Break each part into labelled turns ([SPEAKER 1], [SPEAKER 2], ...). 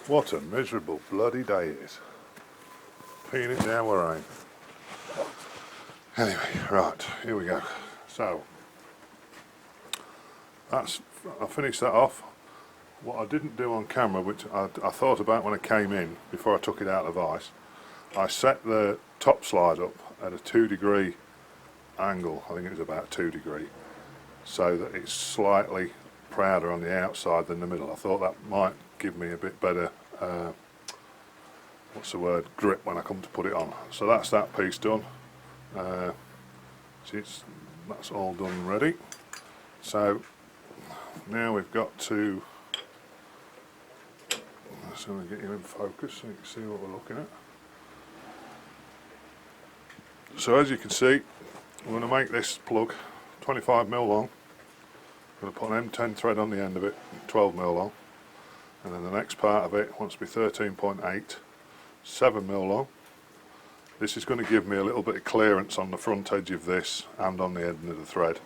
[SPEAKER 1] What a miserable bloody day it is. Peeing it down with rain. Anyway, right, here we go. So, I finished that off. What I didn't do on camera, which I thought about when I came in, before I took it out of the vise, I set the top slide up at a 2-degree angle. I think it was about 2 degree, so that it's slightly prouder on the outside than the middle. I thought that might give me a bit better, grip when I come to put it on. So that's that piece done. That's all done and ready. So now we've got to, so we get you in focus so you can see what we're looking at. So as you can see, we're going to make this plug 25mm long. I'm going to put an M10 thread on the end of it, 12mm long, and then the next part of it wants to be 13.8, 7mm long. This is going to give me a little bit of clearance on the front edge of this and on the end of the thread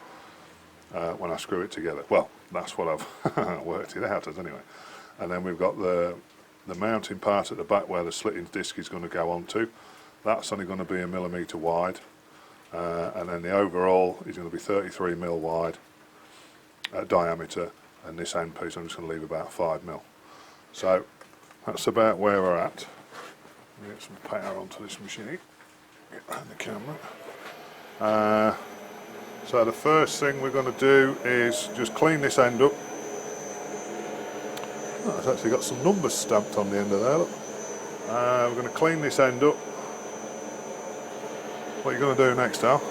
[SPEAKER 1] when I screw it together. Well, that's what I've worked it out as anyway. And then we've got the mounting part at the back where the slitting disc is going to go onto. That's only going to be 1mm wide, and then the overall is going to be 33mm wide diameter, and this end piece I'm just going to leave about 5mm. So that's about where we're at. Get some power onto this machine. Get around the camera. So the first thing we're going to do is just clean this end up. Oh, it's actually got some numbers stamped on the end of there. Look. We're going to clean this end up. What you're going to do next, Al?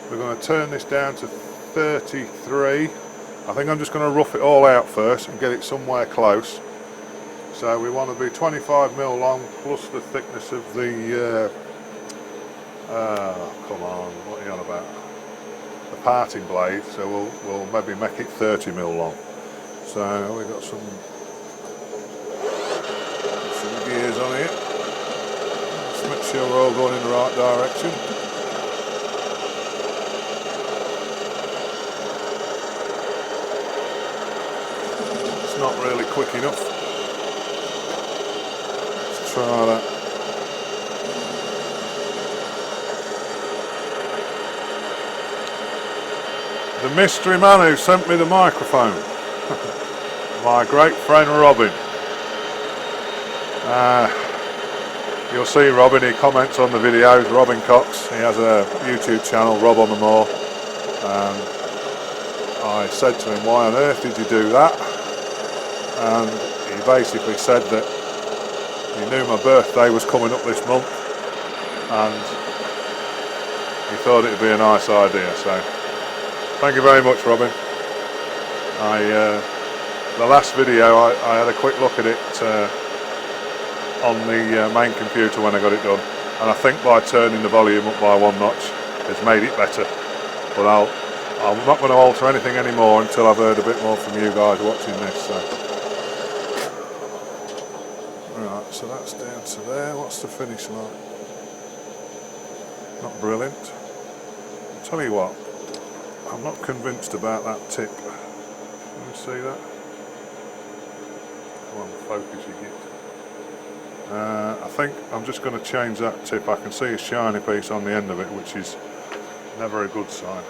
[SPEAKER 1] We're going to turn this down to 33. I think I'm just going to rough it all out first and get it somewhere close. So we want to be 25mm long plus the thickness of the, come on, what are you on about? The parting blade, so we'll maybe make it 30mm long. So we've got some gears on here. Let's make sure we're all going in the right direction. It's not really quick enough. Try that. The mystery man who sent me the microphone. My great friend Robin. You'll see Robin, he comments on the videos, Robin Cox. He has a YouTube channel, Rob on the Moor. I said to him, why on earth did you do that? And he basically said that he knew my birthday was coming up this month and he thought it would be a nice idea, so thank you very much, Robin. The last video I had a quick look at it on the main computer when I got it done, and I think by turning the volume up by 1 notch has made it better, but I'm not going to alter anything anymore until I've heard a bit more from you guys watching this. So. Right, so that's down to there. What's the finish like? Not brilliant. I'll tell you what, I'm not convinced about that tip. Can you see that? Come on, focus you get. I think I'm just going to change that tip. I can see a shiny piece on the end of it, which is never a good sign.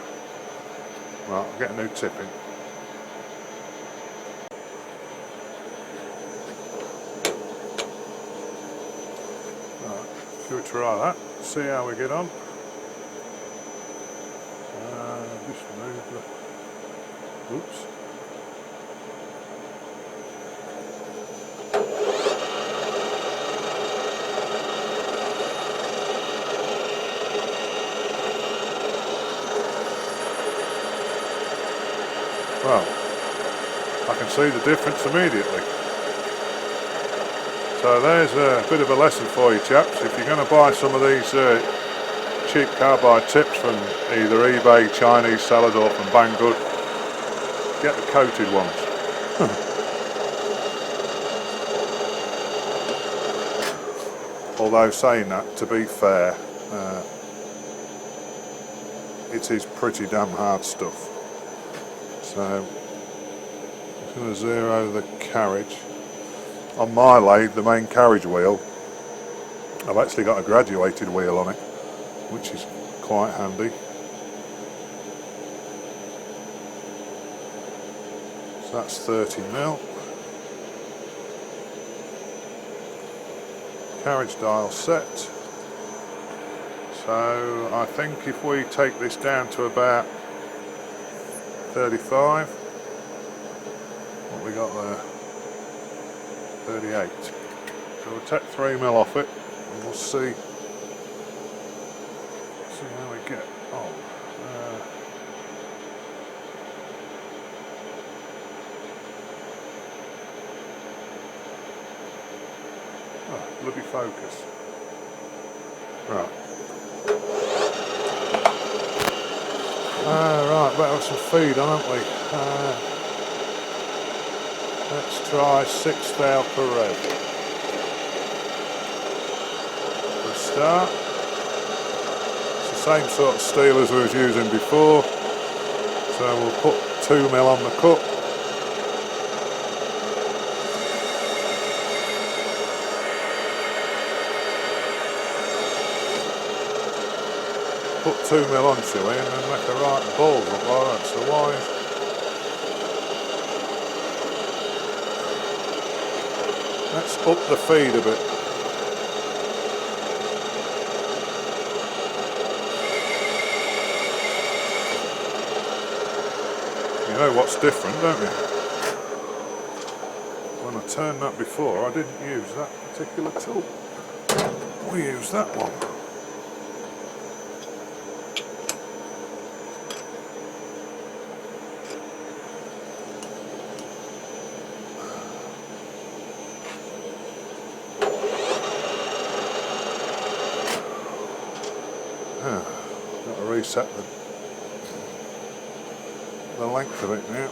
[SPEAKER 1] Right, I'll get a new tip in. Should we try that? See how we get on. Just move the. Oops. Well, I can see the difference immediately. So there's a bit of a lesson for you chaps. If you're going to buy some of these cheap carbide tips from either eBay, Chinese sellers or from Banggood, get the coated ones. Although saying that, to be fair, it is pretty damn hard stuff. So I'm going to zero the carriage. On my lathe, the main carriage wheel, I've actually got a graduated wheel on it, which is quite handy. So that's 30mm. Carriage dial set. So I think if we take this down to about 35, what we got there? 38. So we'll take 3mm off it and we'll see how we get on. Bloody focus. Right. Right, better have some feed on, haven't we? Let's try 6 thou per rev. For a start. It's the same sort of steel as we was using before. So we'll put 2mm on the cup. Put 2mm onto it and then make a right ball look like that. So why? Let's up the feed a bit. You know what's different, don't you? When I turned that before, I didn't use that particular tool. We used that one. Got to reset the length of it now.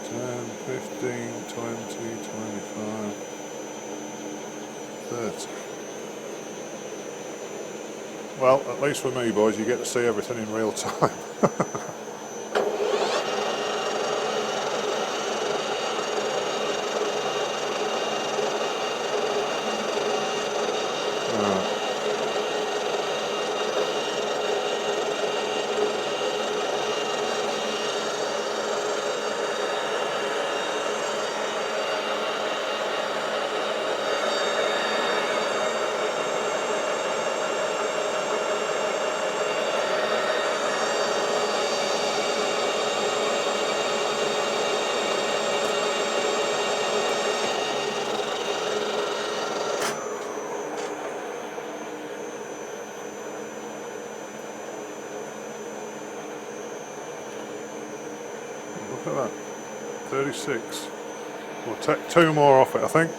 [SPEAKER 1] 10, 15, 20, 25, 30. Well, at least for me, boys, you get to see everything in real time. Look at that, 36. We'll take 2 more off it, I think.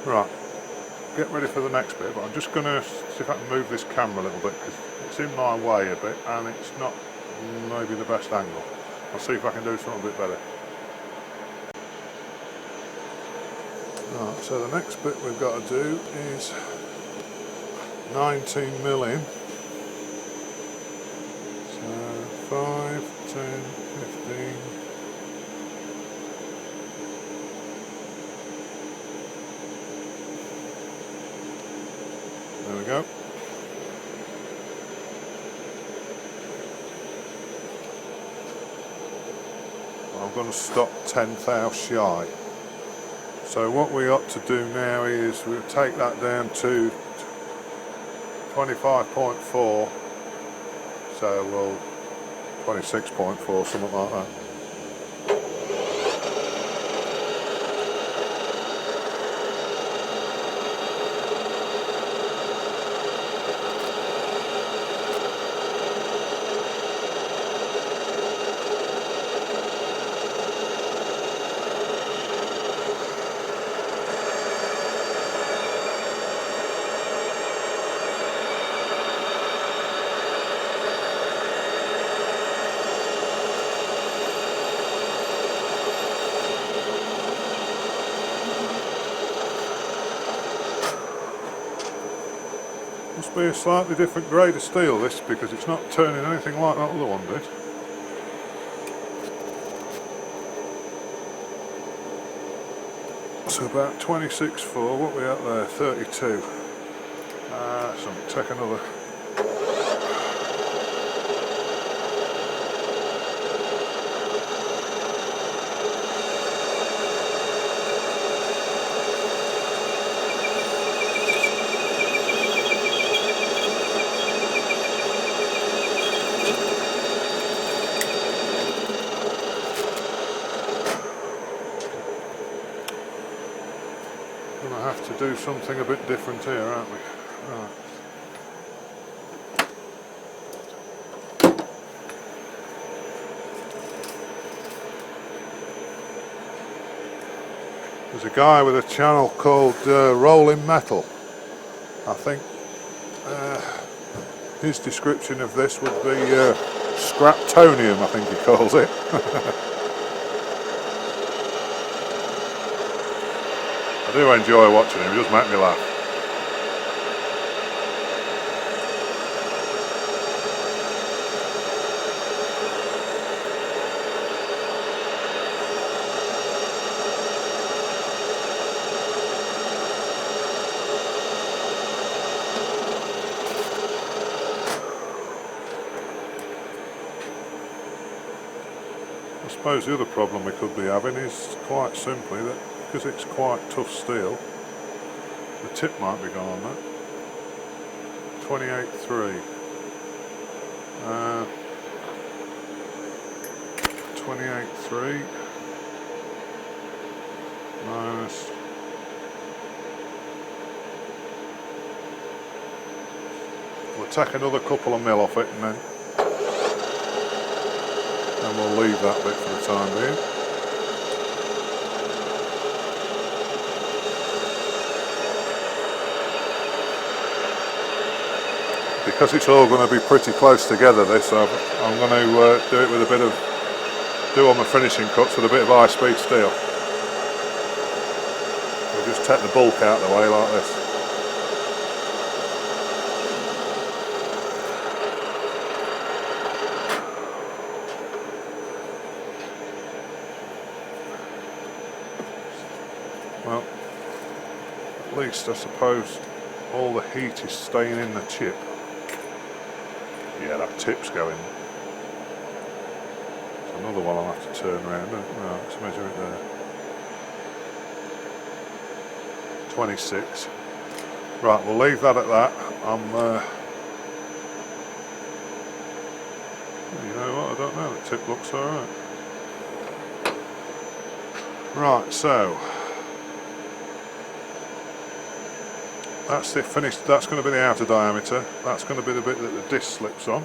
[SPEAKER 1] Right, get ready for the next bit, but I'm just going to see if I can move this camera a little bit because it's in my way a bit and it's not maybe the best angle. I'll see if I can do something a bit better. Right, so the next bit we've got to do is 19mm in. So 5, 10, 15. There we go. I'm going to stop 10 thou shy. So what we ought to do now is we'll take that down to 25.4. So we'll 26.4, something like that. Must be a slightly different grade of steel this, because it's not turning anything like that other one did. So about 26.4, what we at there? 32. So I'll take another. Gonna have to do something a bit different here, aren't we? Right. There's a guy with a channel called Rolling Metal. I think his description of this would be scraptonium, I think he calls it. I do enjoy watching him, he does make me laugh. I suppose the other problem we could be having is quite simply that because it's quite tough steel, the tip might be gone on that. 28.3. 28.3 minus we'll take another couple of mil off it and we'll leave that bit for the time being. Because it's all going to be pretty close together this, I'm going to do it with a bit of, do all my finishing cuts with a bit of high speed steel. We'll just take the bulk out of the way like this. Well, at least I suppose all the heat is staying in the chip. Yeah, that tip's going. There's another one I'll have to turn around. No, let's measure it there. 26. Right, we'll leave that at that. You know what, I don't know, the tip looks alright. Right, so that's the finished, that's going to be the outer diameter, that's going to be the bit that the disc slips on.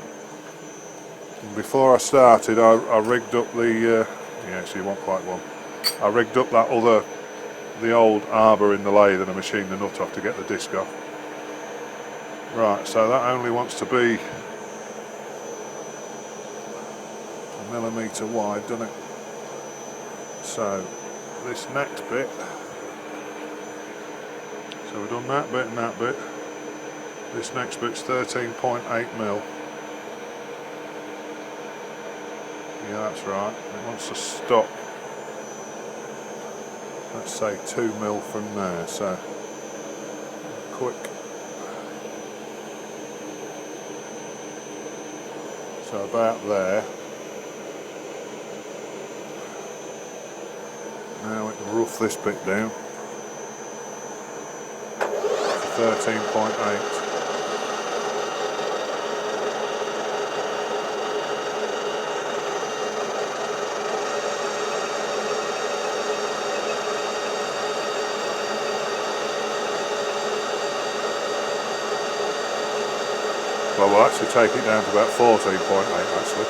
[SPEAKER 1] And before I started I rigged up the, yeah, so you want quite one. I rigged up that other, the old arbor in the lathe, and I machined the nut off to get the disc off. Right, so that only wants to be a millimetre wide, doesn't it? So this next bit, so we've done that bit and that bit. This next bit's 13.8 mil. Yeah, that's right. It wants to stop, let's say 2 mil from there. So quick. So about there. Now we can rough this bit down. 13.8. Well, we'll actually take it down to about 14.8 actually.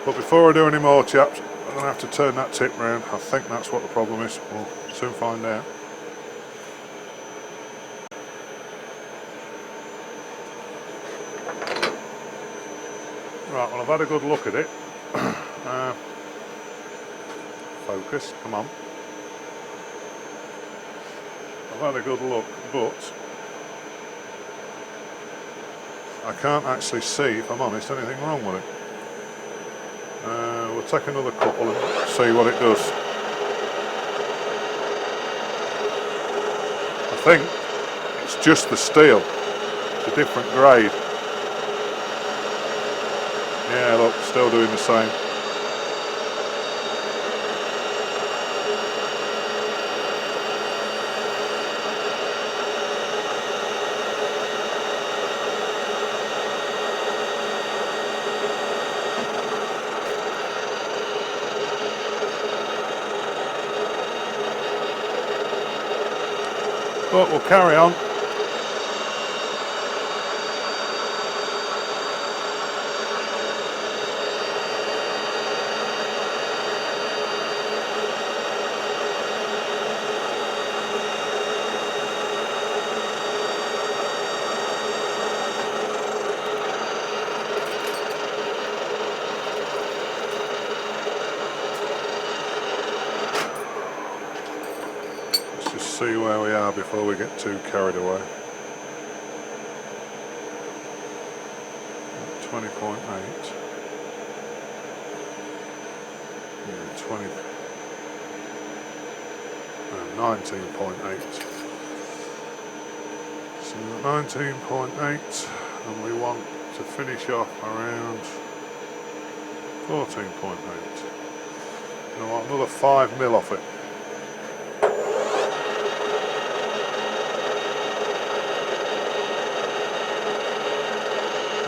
[SPEAKER 1] But before I do any more, chaps, I'm going to have to turn that tip round. I think that's what the problem is. We'll soon find out. Right, well, I've had a good look at it. focus, come on. I've had a good look, but I can't actually see, if I'm honest, anything wrong with it. We'll take another couple and see what it does. I think it's just the steel, it's a different grade. Yeah, look, still doing the same. But we'll carry on. See where we are before we get too carried away. 20.8. Yeah, 19.8. So 19.8, and we want to finish off around 14.8. I want another 5 mil off it.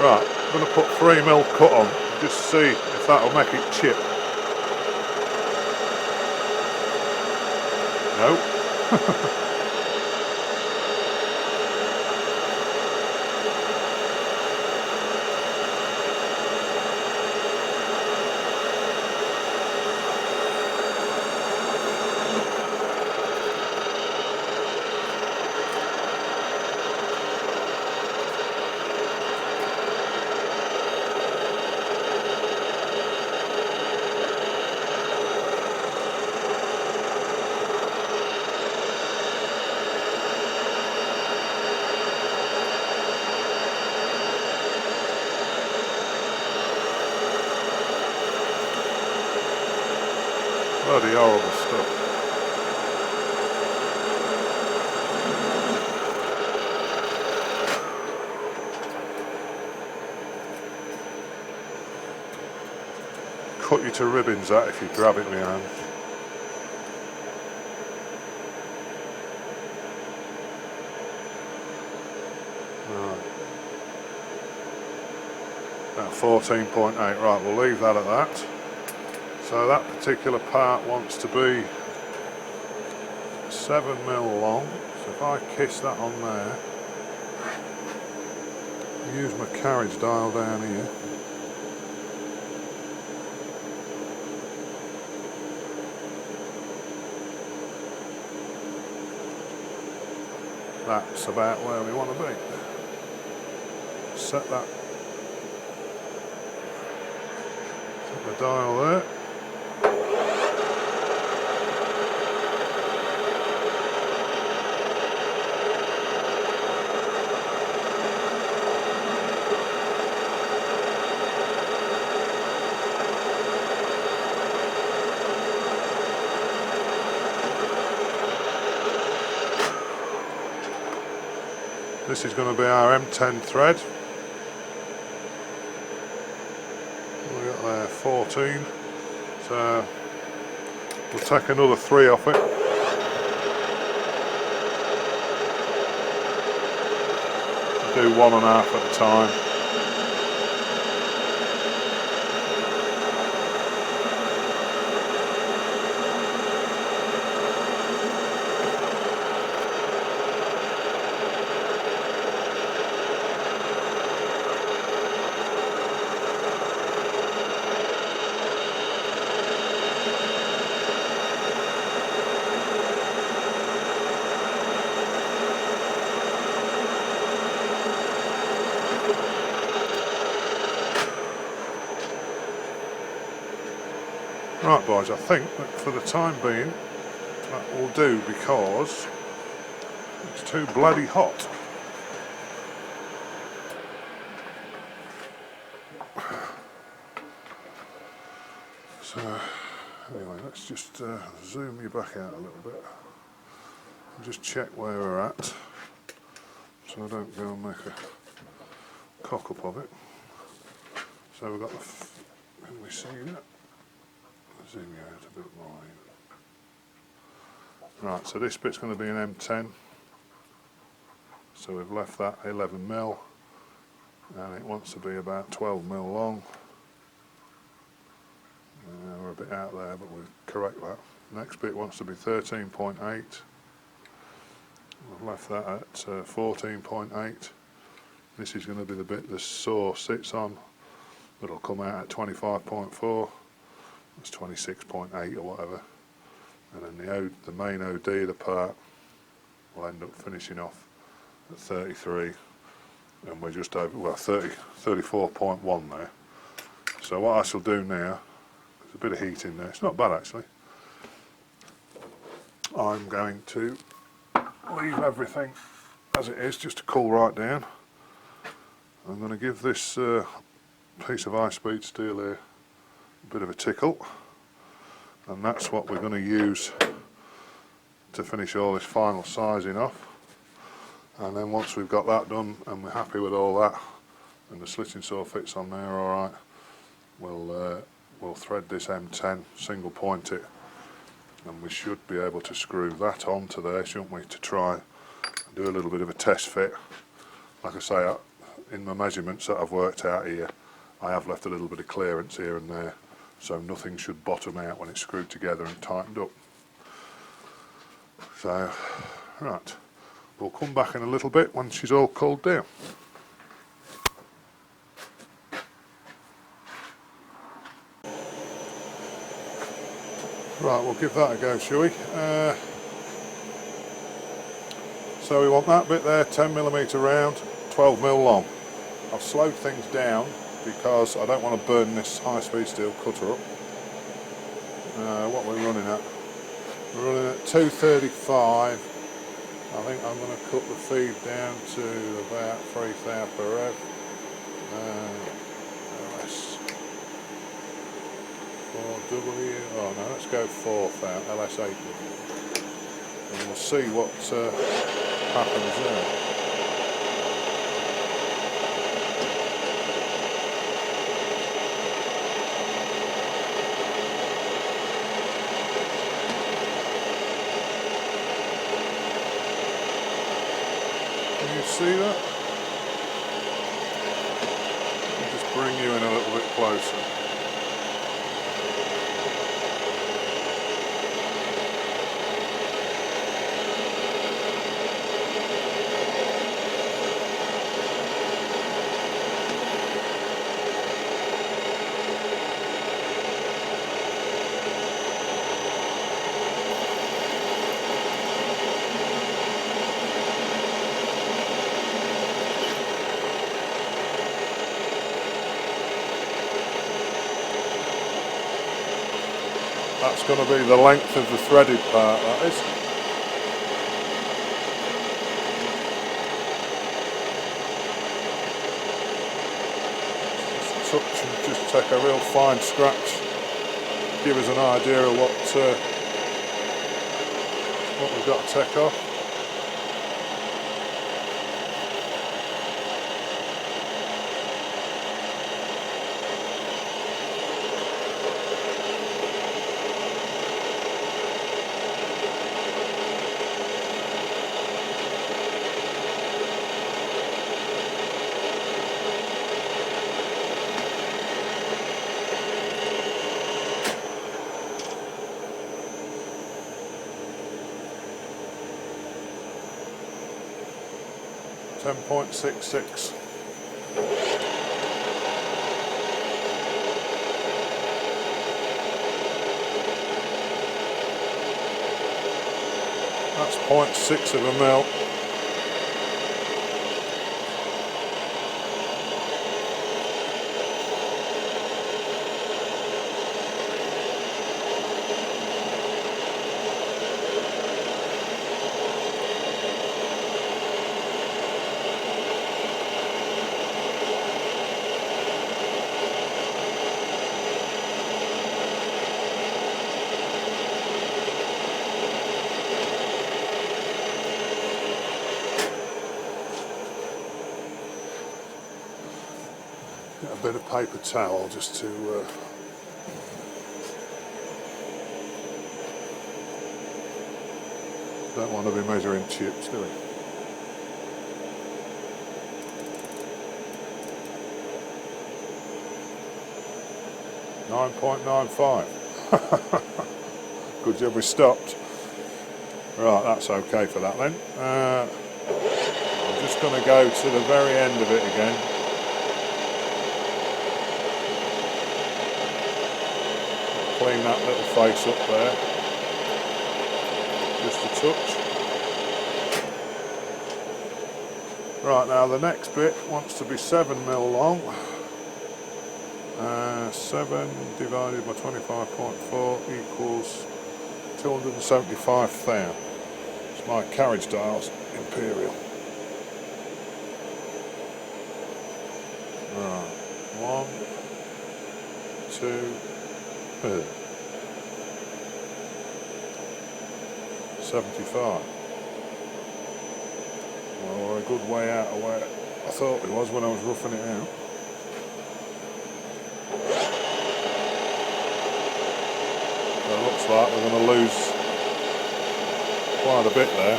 [SPEAKER 1] Right, I'm going to put 3 mil cut on, just see if that'll make it chip. Nope. Bloody horrible stuff. Cut you to ribbons that if you grab it in my hand. Right. About 14.8, right, we'll leave that at that. So that particular part wants to be 7 mil long, so if I kiss that on there, use my carriage dial down here, that's about where we want to be. Set that, set the dial there. This is going to be our M10 thread. We got there 14. So we'll take another 3 off it. Do 1.5 at a time. Right boys, I think that for the time being that will do, because it's too bloody hot. So anyway, let's just zoom you back out a little bit and just check where we're at, so I don't go and make a cock up of it. So we've got can we see that? Zoom you out a bit more. Right, so this bit's going to be an M10. So we've left that 11mm, and it wants to be about 12mm long. We're a bit out there, but we'll correct that. Next bit wants to be 13.8. We've left that at 14.8. This is going to be the bit the saw sits on. It'll come out at 25.4. That's 26.8 or whatever. And then the main OD of the part will end up finishing off at 33. And we're just over, well, 34.1 there. So what I shall do now, there's a bit of heat in there. It's not bad actually. I'm going to leave everything as it is, just to cool right down. I'm going to give this piece of high-speed steel here a bit of a tickle, and that's what we're going to use to finish all this final sizing off. And then once we've got that done and we're happy with all that, and the slitting saw fits on there alright, we'll thread this M10, single point it, and we should be able to screw that onto there, shouldn't we, to try and do a little bit of a test fit. Like I say, in my measurements that I've worked out here, I have left a little bit of clearance here and there, so nothing should bottom out when it's screwed together and tightened up. So, right, we'll come back in a little bit when she's all cooled down. Right, we'll give that a go, shall we? So we want that bit there, 10mm round, 12mm long. I've slowed things down because I don't want to burn this high-speed steel cutter up. What we're running at? We're running at 235. I think I'm going to cut the feed down to about 3,000 per rev. LS 4W, oh no, let's go 4,000, LS 8W. And we'll see what happens there. Can you see that? I'll just bring you in a little bit closer. That's going to be the length of the threaded part, that is. Just touch and just take a real fine scratch. Give us an idea of what we've got to take off. .66. That's 0.6 of a mil. Get a bit of paper towel just to don't want to be measuring chips, do we? .95. Good job we stopped. Right, that's okay for that then. I'm just going to go to the very end of it again. Clean that little face up there. Just a touch. Right, now the next bit wants to be 7mm long. 7 divided by 25.4 equals 275 thou. It's my carriage dial's imperial. Right, 1, 2, 75. Well, we're a good way out of where I thought it was when I was roughing it out. So it looks like we're going to lose quite a bit there.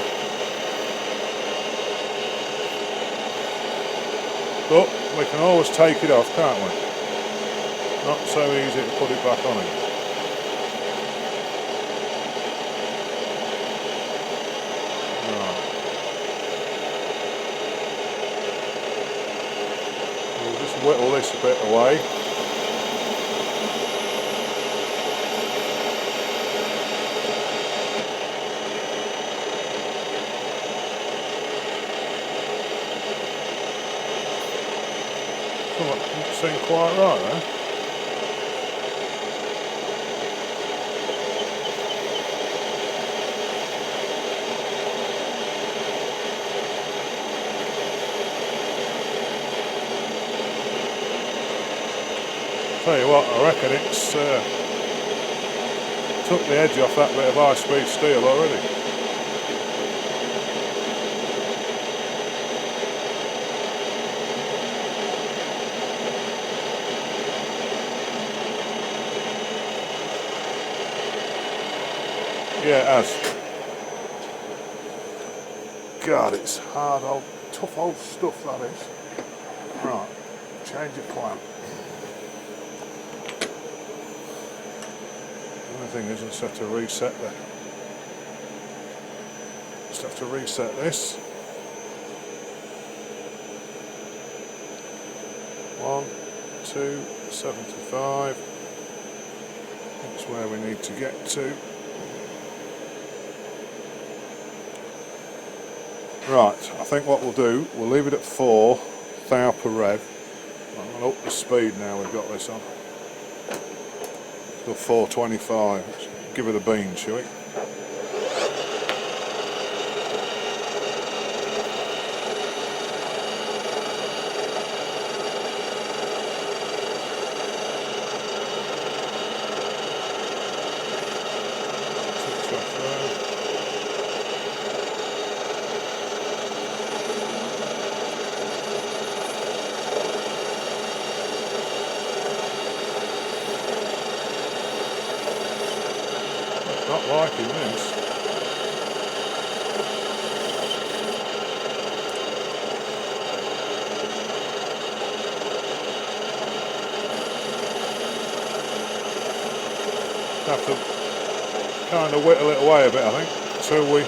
[SPEAKER 1] But we can always take it off, can't we? Not so easy to put it back on again. Right. We'll just whittle this a bit away. Doesn't seem quite right there. Tell you what, I reckon it's took the edge off that bit of high-speed steel already. Yeah, it has. God, it's hard old, tough old stuff that is. Right, change of plan. The only thing is, I just have to reset this. 1, 2, 75. That's where we need to get to. Right, I think what we'll do, we'll leave it at 4 thou per rev. I'm going to up the speed now we've got this on. So 425. Let's give it a bean, shall we? Not liking this. Have to kind of whittle it away a bit, I think, until we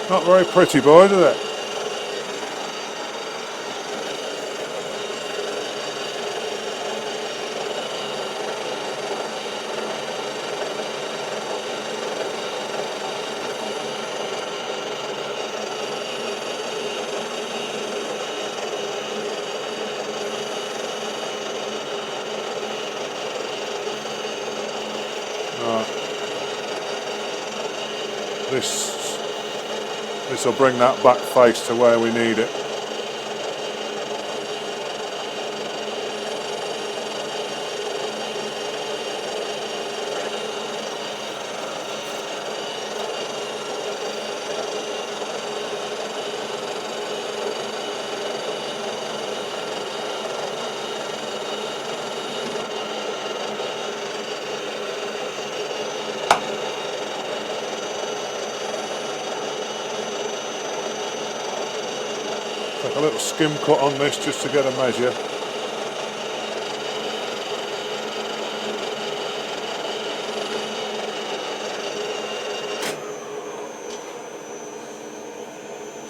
[SPEAKER 1] not very pretty, boys, is it? Right. This will bring that back face to where we need it. Take a little skim cut on this just to get a measure.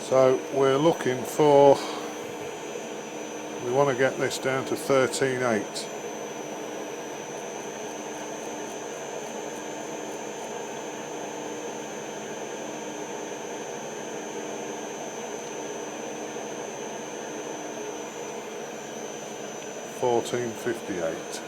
[SPEAKER 1] So we're looking for, we want to get this down to 13/8. $14.58.